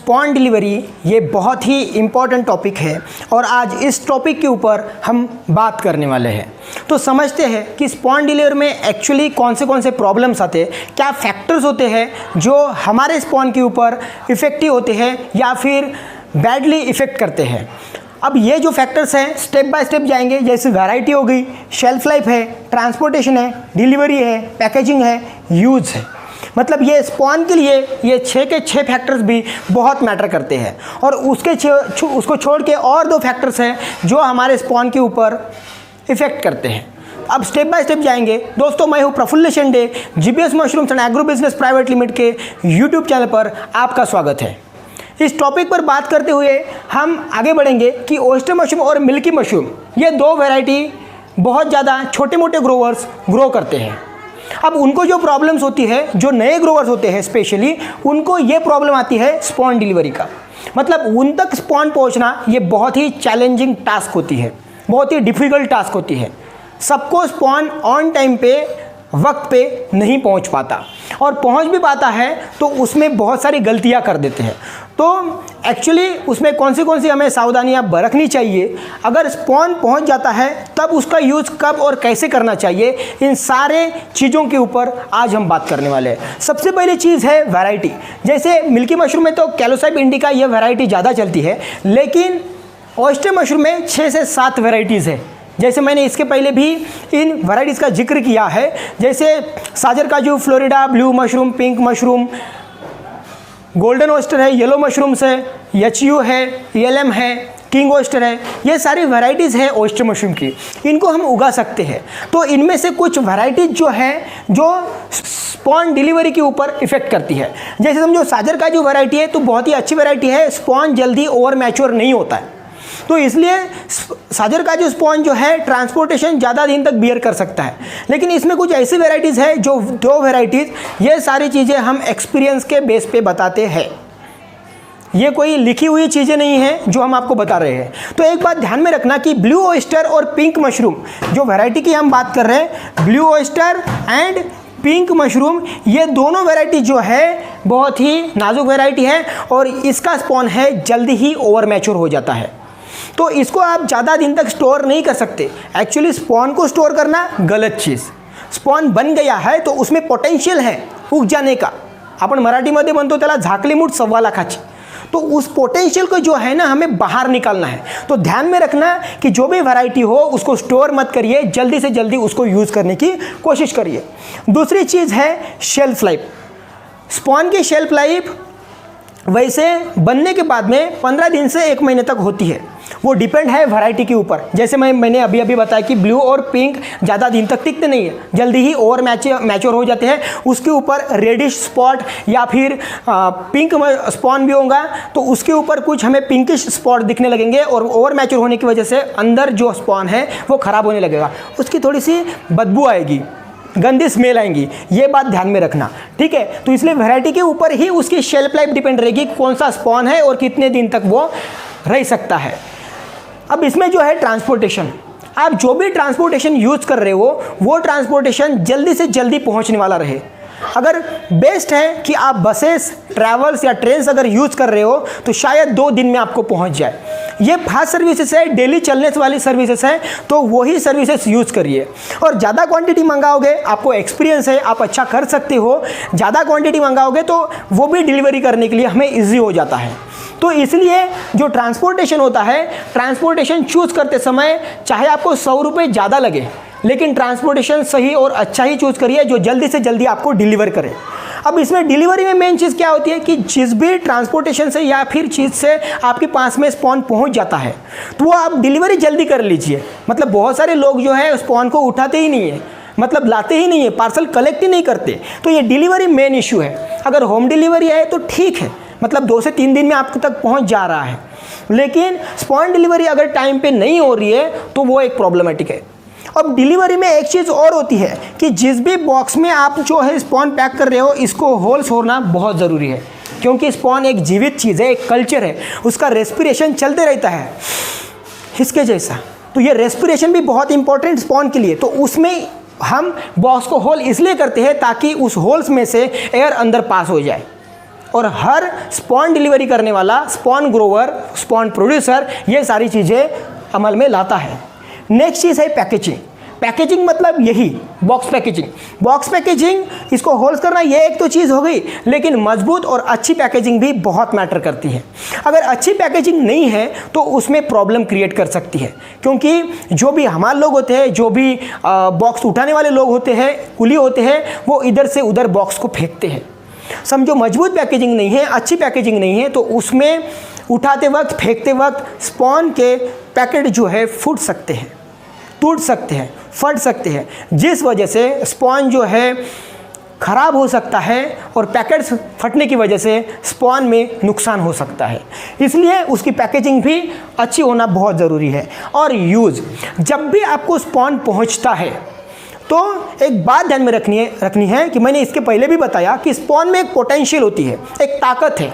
Spawn delivery ये बहुत ही important topic है और आज इस टॉपिक के ऊपर हम बात करने वाले हैं। तो समझते हैं कि स्पॉन डिलीवरी में एक्चुअली कौन से प्रॉब्लम्स आते हैं, क्या फैक्टर्स होते हैं जो हमारे स्पॉन के ऊपर इफ़ेक्टिव होते हैं या फिर बैडली इफ़ेक्ट करते हैं। अब ये जो फैक्टर्स हैं स्टेप बाय स्टेप जाएंगे, जैसे वैरायटी हो गई, शेल्फ लाइफ है, ट्रांसपोर्टेशन है, डिलीवरी है, पैकेजिंग है, यूज़ है। मतलब ये स्पॉन के लिए ये 6 के 6 फैक्टर्स भी बहुत मैटर करते हैं और उसको छोड़ के और 2 फैक्टर्स हैं जो हमारे स्पॉन के ऊपर इफ़ेक्ट करते हैं। अब स्टेप बाय स्टेप जाएंगे। दोस्तों, मैं हूँ Praful Shende, GBS mushrooms and agro business private limited के यूट्यूब चैनल पर आपका स्वागत है। इस टॉपिक पर बात करते हुए हम आगे बढ़ेंगे कि ओयस्टर मशरूम और मिल्की मशरूम ये 2 वैरायटी बहुत ज़्यादा छोटे मोटे ग्रोवर्स ग्रो करते हैं। अब उनको जो प्रॉब्लम्स होती है, जो नए ग्रोवर्स होते हैं स्पेशली, उनको ये प्रॉब्लम आती है स्पॉन डिलीवरी का। मतलब उन तक स्पॉन पहुंचना ये बहुत ही चैलेंजिंग टास्क होती है, बहुत ही डिफ़िकल्ट टास्क होती है। सबको स्पॉन ऑन टाइम पे वक्त पे नहीं पहुंच पाता और पहुंच भी पाता है तो उसमें बहुत सारी गलतियां कर देते हैं। तो एक्चुअली उसमें कौन सी हमें सावधानियां बरतनी चाहिए, अगर स्पॉन पहुंच जाता है तब उसका यूज़ कब और कैसे करना चाहिए, इन सारे चीज़ों के ऊपर आज हम बात करने वाले हैं। सबसे पहली चीज़ है वैरायटी। जैसे मिल्की मशरूम में तो कैलोसाइप इंडिका ये वैरायटी ज़्यादा चलती है, लेकिन ओयस्टर मशरूम में 6 से 7 वेराइटीज़ है। जैसे मैंने इसके पहले भी इन वैराइटीज़ का जिक्र किया है, जैसे साजर काजू, Florida, blue mushroom, pink mushroom, golden oyster है, येलो मशरूम्स है, एचयू है, ELM है, किंग ओयस्टर है। ये सारी वैराइटीज़ है ओयस्टर मशरूम की, इनको हम उगा सकते हैं। तो इनमें से कुछ वैराइटीज़ जो है जो स्पॉन डिलीवरी के ऊपर इफेक्ट करती है। जैसे समझो साजर काजू वैरायटी है तो बहुत ही अच्छी वैरायटी है, स्पॉन जल्दी ओवर मैच्योर नहीं होता है, तो इसलिए साजर का जो स्पॉन जो है ट्रांसपोर्टेशन ज़्यादा दिन तक बियर कर सकता है। लेकिन इसमें कुछ ऐसी वेराइटीज़ है जो 2 वेराइटीज़, ये सारी चीज़ें हम एक्सपीरियंस के बेस पे बताते हैं, ये कोई लिखी हुई चीज़ें नहीं हैं जो हम आपको बता रहे हैं। तो एक बात ध्यान में रखना कि ब्लू ओयस्टर और पिंक मशरूम जो वैरायटी की हम बात कर रहे हैं, blue oyster and pink mushroom, ये दोनों वैरायटी जो है बहुत ही नाजुक वैरायटी है और इसका स्पॉन है जल्दी ही ओवर मैच्योर हो जाता है। तो इसको आप ज़्यादा दिन तक स्टोर नहीं कर सकते। एक्चुअली स्पॉन को स्टोर करना गलत चीज़। स्पॉन बन गया है तो उसमें पोटेंशियल है उग जाने का। आपण मराठीमध्ये म्हणतो त्याला झाकली मूठ 1.25 लाखाची। तो उस पोटेंशियल को जो है ना हमें बाहर निकालना है। तो ध्यान में रखना कि जो भी वैरायटी हो उसको स्टोर मत करिए, जल्दी से जल्दी उसको यूज़ करने की कोशिश करिए। दूसरी चीज़ है शेल्फ लाइफ। स्पॉन की शेल्फ लाइफ वैसे बनने के बाद में 15 दिन से 1 महीने तक होती है, वो डिपेंड है वैरायटी के ऊपर। जैसे मैंने अभी बताया कि ब्लू और पिंक ज़्यादा दिन तक टिकते नहीं है, जल्दी ही ओवर मैच्योर हो जाते हैं। उसके ऊपर रेडिश स्पॉट या फिर पिंक स्पॉन भी होगा तो उसके ऊपर कुछ हमें पिंकिश स्पॉट दिखने लगेंगे और ओवर मैच्योर होने की वजह से अंदर जो स्पॉन है वो ख़राब होने लगेगा, उसकी थोड़ी सी बदबू आएगी, गंदी स्मेल आएंगी। ये बात ध्यान में रखना, ठीक है। तो इसलिए वैरायटी के ऊपर ही उसकी शेल्फ लाइफ डिपेंड रहेगी, कौन सा स्पॉन है और कितने दिन तक वो रह सकता है। अब इसमें जो है ट्रांसपोर्टेशन, आप जो भी ट्रांसपोर्टेशन यूज़ कर रहे हो वो ट्रांसपोर्टेशन जल्दी से जल्दी पहुंचने वाला रहे। अगर बेस्ट है कि आप बसेस, ट्रैवल्स या ट्रेन्स अगर यूज़ कर रहे हो तो शायद 2 दिन में आपको पहुंच जाए। ये फास्ट सर्विसेज है, डेली चलने वाली सर्विसेज है, तो वही सर्विसेज यूज़ करिए। और ज़्यादा क्वांटिटी मंगाओगे, आपको एक्सपीरियंस है, आप अच्छा कर सकते हो, ज़्यादा क्वांटिटी मंगाओगे तो वो भी डिलीवरी करने के लिए हमें ईजी हो जाता है। तो इसलिए जो ट्रांसपोर्टेशन होता है, ट्रांसपोर्टेशन चूज़ करते समय चाहे आपको 100 रुपये ज़्यादा लगे, लेकिन ट्रांसपोर्टेशन सही और अच्छा ही चूज़ करिए जो जल्दी से जल्दी आपको डिलीवर करे। अब इसमें डिलीवरी में मेन चीज़ क्या होती है कि जिस भी ट्रांसपोर्टेशन से या फिर चीज़ से आपके पास में स्पॉन पहुंच जाता है तो वो आप डिलीवरी जल्दी कर लीजिए। मतलब बहुत सारे लोग जो है स्पॉन को उठाते ही नहीं है, मतलब लाते ही नहीं है, पार्सल कलेक्ट ही नहीं करते। तो ये डिलीवरी मेन इशू है। अगर होम डिलीवरी है तो ठीक है, मतलब 2 से 3 दिन में आप तक पहुंच जा रहा है, लेकिन स्पॉन डिलीवरी अगर टाइम पे नहीं हो रही है तो वो एक प्रॉब्लमेटिक है। अब डिलीवरी में एक चीज़ और होती है कि जिस भी बॉक्स में आप जो है स्पॉन पैक कर रहे हो इसको होल्स होना बहुत ज़रूरी है, क्योंकि स्पॉन एक जीवित चीज़ है, एक कल्चर है, उसका रेस्पिरेशन चलते रहता है इसके जैसा। तो ये रेस्पिरेशन भी बहुत इंपॉर्टेंट स्पॉन के लिए। तो उसमें हम बॉक्स को होल इसलिए करते हैं ताकि उस होल्स में से एयर अंदर पास हो जाए। और हर स्पॉन डिलीवरी करने वाला स्पॉन ग्रोवर, स्पॉन प्रोड्यूसर ये सारी चीज़ें अमल में लाता है। नेक्स्ट चीज़ है पैकेजिंग। पैकेजिंग मतलब यही बॉक्स पैकेजिंग। बॉक्स पैकेजिंग इसको होल्ड करना ये एक तो चीज़ हो गई, लेकिन मजबूत और अच्छी पैकेजिंग भी बहुत मैटर करती है। अगर अच्छी पैकेजिंग नहीं है तो उसमें प्रॉब्लम क्रिएट कर सकती है, क्योंकि जो भी हमारे लोग होते हैं, जो भी बॉक्स उठाने वाले लोग होते हैं, कुली होते हैं, वो इधर से उधर बॉक्स को फेंकते हैं। समझो मजबूत पैकेजिंग नहीं है, अच्छी पैकेजिंग नहीं है, तो उसमें उठाते वक्त, फेंकते वक्त स्पॉन के पैकेट जो है फूट सकते हैं, टूट सकते हैं, फट सकते हैं, जिस वजह से स्पॉन जो है ख़राब हो सकता है और पैकेट्स फटने की वजह से स्पॉन में नुकसान हो सकता है। इसलिए उसकी पैकेजिंग भी अच्छी होना बहुत ज़रूरी है। और यूज़, जब भी आपको स्पॉन पहुंचता है तो एक बात ध्यान में रखनी है कि मैंने इसके पहले भी बताया कि स्पॉन में एक पोटेंशियल होती है, एक ताकत है।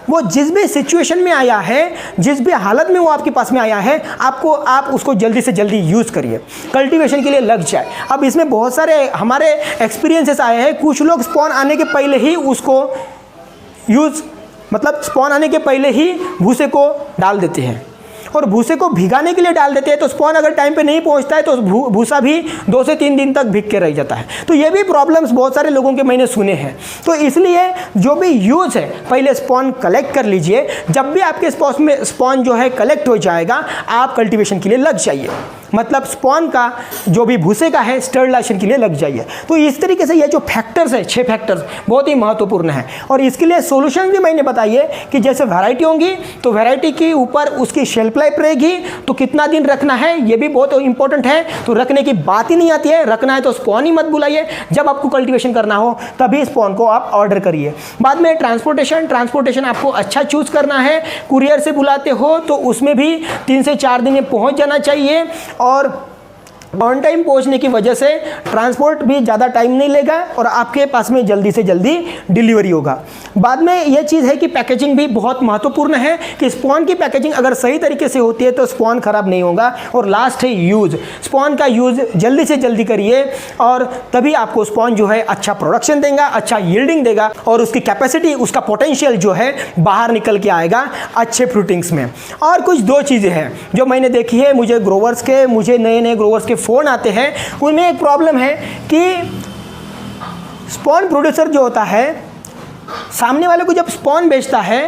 वो जिस भी सिचुएशन में आया है, जिस भी हालत में वो आपके पास में आया है, आप उसको जल्दी से जल्दी यूज़ करिए, कल्टीवेशन के लिए लग जाए। अब इसमें बहुत सारे हमारे एक्सपीरियंसेस आए हैं। कुछ लोग स्पॉन आने के पहले ही उसको मतलब स्पॉन आने के पहले ही भूसे को डाल देते हैं और भूसे को भिगाने के लिए डाल देते हैं, तो स्पॉन अगर टाइम पे नहीं पहुंचता है तो भूसा भी 2 से 3 दिन तक भीग के रह जाता है। तो ये भी प्रॉब्लम्स बहुत सारे लोगों के मैंने सुने हैं। तो इसलिए जो भी यूज़ है, पहले स्पॉन कलेक्ट कर लीजिए। जब भी आपके स्पॉन जो है कलेक्ट हो जाएगा, आप कल्टीवेशन के लिए लग जाइए, मतलब स्पॉन का जो भी भूसे का है स्टरलाइजेशन के लिए लग जाइए। तो इस तरीके से ये जो फैक्टर्स है, 6 फैक्टर्स बहुत ही महत्वपूर्ण है। और इसके लिए सोल्यूशन भी मैंने बताइए कि जैसे वैरायटी होंगी तो वैरायटी के ऊपर उसकी शेल्फ लाइफ रहेगी, तो कितना दिन रखना है ये भी बहुत इंपॉर्टेंट है। तो रखने की बात ही नहीं आती है, रखना है तो स्पॉन ही मत बुलाइए। जब आपको कल्टीवेशन करना हो तभी स्पॉन को आप ऑर्डर करिए। बाद में ट्रांसपोर्टेशन आपको अच्छा चूज करना है। कुरियर से बुलाते हो तो उसमें भी 3 से 4 दिन में पहुंच जाना चाहिए, और ऑन टाइम पहुंचने की वजह से ट्रांसपोर्ट भी ज़्यादा टाइम नहीं लेगा और आपके पास में जल्दी से जल्दी डिलीवरी होगा। बाद में ये चीज़ है कि पैकेजिंग भी बहुत महत्वपूर्ण है कि स्पॉन की पैकेजिंग अगर सही तरीके से होती है तो स्पॉन ख़राब नहीं होगा। और लास्ट है यूज़। स्पॉन का यूज़ जल्दी से जल्दी करिए और तभी आपको स्पॉन जो है अच्छा प्रोडक्शन देगा, अच्छा यील्डिंग देगा और उसकी कैपेसिटी, उसका पोटेंशियल जो है बाहर निकल के आएगा अच्छे फ्रूटिंग्स में। और कुछ 2 चीज़ें हैं जो मैंने देखी है, मुझे नए ग्रोवर्स के फ़ोन आते हैं, उनमें एक प्रॉब्लम है कि स्पॉन प्रोड्यूसर जो होता है सामने वाले को जब स्पॉन बेचता है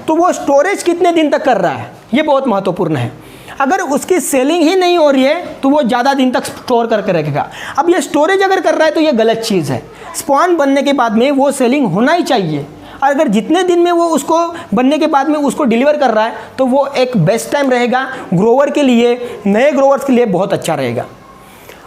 तो वो स्टोरेज कितने दिन तक कर रहा है, ये बहुत महत्वपूर्ण है। अगर उसकी सेलिंग ही नहीं हो रही है तो वो ज़्यादा दिन तक स्टोर करके रखेगा। अब ये स्टोरेज अगर कर रहा है तो ये गलत चीज़ है। स्पॉन बनने के बाद में वो सेलिंग होना ही चाहिए। अगर जितने दिन में वो उसको बनने के बाद में उसको डिलीवर कर रहा है तो वो एक बेस्ट टाइम रहेगा ग्रोवर के लिए, नए ग्रोवर्स के लिए बहुत अच्छा रहेगा।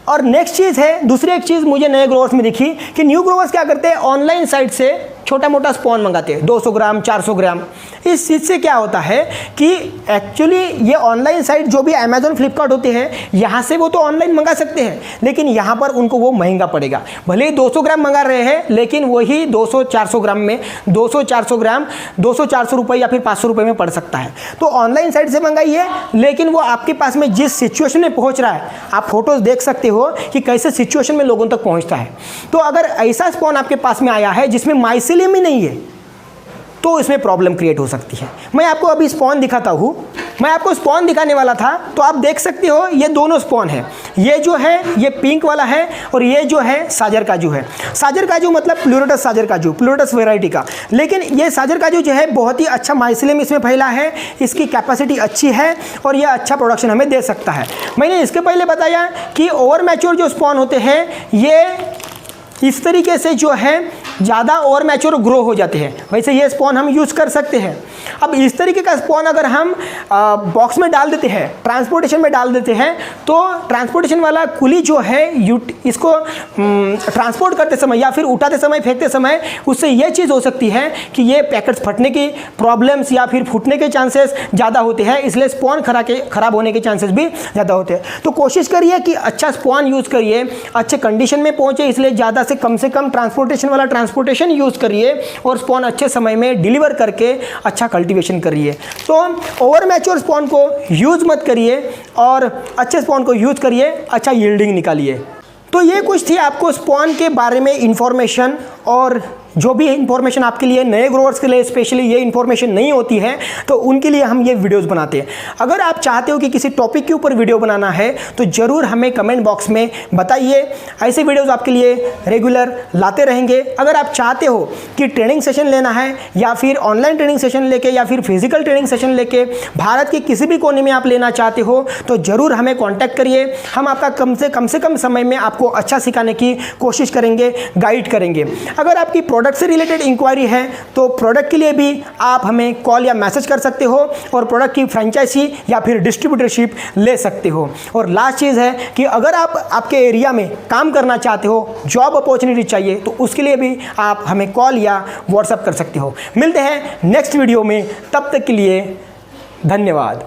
और नेक्स्ट चीज़ है, दूसरी एक चीज़ मुझे नए ग्रोवर्स में दिखी कि न्यू ग्रोवर्स क्या करते हैं, ऑनलाइन साइट से छोटा मोटा स्पॉन मंगाते हैं, 200 ग्राम 400 ग्राम। इस चीज़ से क्या होता है कि एक्चुअली ये ऑनलाइन साइट जो भी अमेजोन फ्लिपकार्ट होते हैं, यहाँ से वो तो ऑनलाइन मंगा सकते हैं, लेकिन यहाँ पर उनको वो महंगा पड़ेगा। भले ही 200 ग्राम मंगा रहे हैं, लेकिन वही 200-400 ग्राम में 200-400 ग्राम 200-400 रुपये या फिर 500 रुपये में पड़ सकता है। तो ऑनलाइन साइट से मंगाइए, लेकिन वो आपके पास में जिस सिचुएशन में पहुँच रहा है, आप फोटोज़ देख सकते हो कि कैसे सिचुएशन में लोगों तक पहुँचता है। तो अगर ऐसा स्पॉन आपके पास में आया है जिसमें माइसिलियम ही नहीं है तो इसमें प्रॉब्लम क्रिएट हो सकती है। मैं आपको अभी स्पॉन दिखाता हूँ, मैं आपको स्पॉन दिखाने वाला था, तो आप देख सकते हो ये दोनों स्पॉन है। ये जो है ये पिंक वाला है और ये जो है साजर काजू है। साजर काजू मतलब प्लूरोटस साजर काजू, प्लूरोटस वेराइटी का। लेकिन ये साजर काजू जो है बहुत ही अच्छा माइसिलियम इसमें फैला है, इसकी कैपेसिटी अच्छी है और ये अच्छा प्रोडक्शन हमें दे सकता है। मैंने इसके पहले बताया कि ओवर मैच्योर जो स्पॉन होते हैं ये इस तरीके से जो है ज़्यादा ओवर मैच्योर ग्रो हो जाते हैं, वैसे ये स्पॉन हम यूज़ कर सकते हैं। अब इस तरीके का स्पॉन अगर हम बॉक्स में डाल देते हैं, ट्रांसपोर्टेशन में डाल देते हैं, तो ट्रांसपोर्टेशन वाला कुली जो है इसको ट्रांसपोर्ट करते समय या फिर उठाते समय, फेंकते समय उससे ये चीज़ हो सकती है कि ये पैकेट्स फटने की प्रॉब्लम्स या फिर फूटने के चांसेस ज़्यादा होते हैं, इसलिए स्पॉन खराब होने के चांसेस भी ज़्यादा होते हैं। तो कोशिश करिए कि अच्छा स्पॉन यूज़ करिए, अच्छे कंडीशन में पहुँचे, इसलिए ज़्यादा से कम ट्रांसपोर्टेशन वाला ट्रांसपोर्टेशन यूज़ करिए और स्पॉन अच्छे समय में डिलीवर करके अच्छा कल्टीवेशन करिए। तो ओवर मैच्योर स्पॉन को यूज़ मत करिए और अच्छे स्पॉन को यूज़ करिए, अच्छा यील्डिंग निकालिए। तो ये कुछ थी आपको स्पॉन के बारे में इंफॉर्मेशन और जो भी इन्फॉर्मेशन आपके लिए नए ग्रोवर्स के लिए स्पेशली ये इन्फॉर्मेशन नहीं होती है, तो उनके लिए हम ये वीडियोस बनाते हैं। अगर आप चाहते हो कि किसी टॉपिक के ऊपर वीडियो बनाना है तो ज़रूर हमें कमेंट बॉक्स में बताइए, ऐसे वीडियोस आपके लिए रेगुलर लाते रहेंगे। अगर आप चाहते हो कि ट्रेनिंग सेशन लेना है या फिर ऑनलाइन ट्रेनिंग सेशन लेके या फिर फिजिकल ट्रेनिंग सेशन लेके भारत के किसी भी कोने में आप लेना चाहते हो तो ज़रूर हमें कॉन्टैक्ट करिए। हम आपका कम से कम समय में आपको अच्छा सिखाने की कोशिश करेंगे, गाइड करेंगे। अगर आपकी प्रोडक्ट से रिलेटेड इंक्वायरी है तो प्रोडक्ट के लिए भी आप हमें कॉल या मैसेज कर सकते हो और प्रोडक्ट की फ्रेंचाइजी या फिर डिस्ट्रीब्यूटरशिप ले सकते हो। और लास्ट चीज़ है कि अगर आप आपके एरिया में काम करना चाहते हो, जॉब अपॉर्चुनिटी चाहिए, तो उसके लिए भी आप हमें कॉल या व्हाट्सएप कर सकते हो। मिलते हैं नेक्स्ट वीडियो में, तब तक के लिए धन्यवाद।